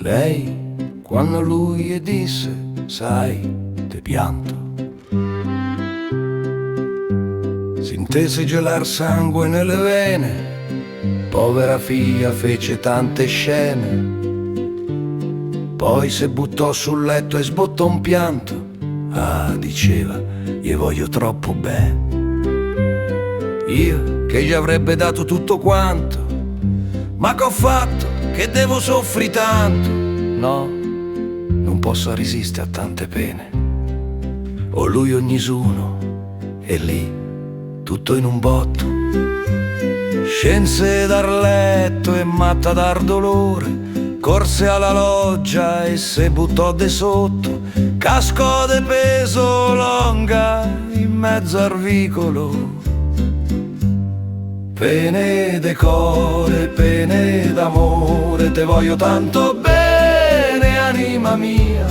Lei, quando lui gli disse, sai, te pianto, si intese gelar sangue nelle vene. Povera figlia fece tante scene, poi se buttò sul letto e sbottò un pianto. Ah, diceva, gli voglio troppo bene. Io che gli avrebbe dato tutto quanto, ma che ho fatto, che devo soffrire tanto. No, non posso resistere a tante pene. O lui o nessuno, e lì, tutto in un botto. Scense dal letto e matta dar dolore, corse alla loggia e se buttò de sotto. Cascò de peso longa in mezzo al vicolo. Pene de core, pene d'amore, te voglio tanto bene, anima mia.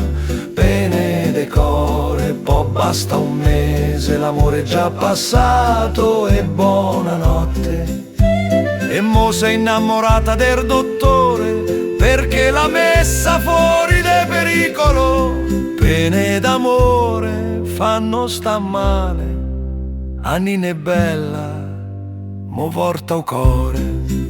Pene de core, poi basta un mese, l'amore è già passato e buonanotte. E mo sei innamorata del dottore, perché l'ha messa fuori de pericolo. Pene d'amore fanno sta male, Annina è bella, mo porta o core.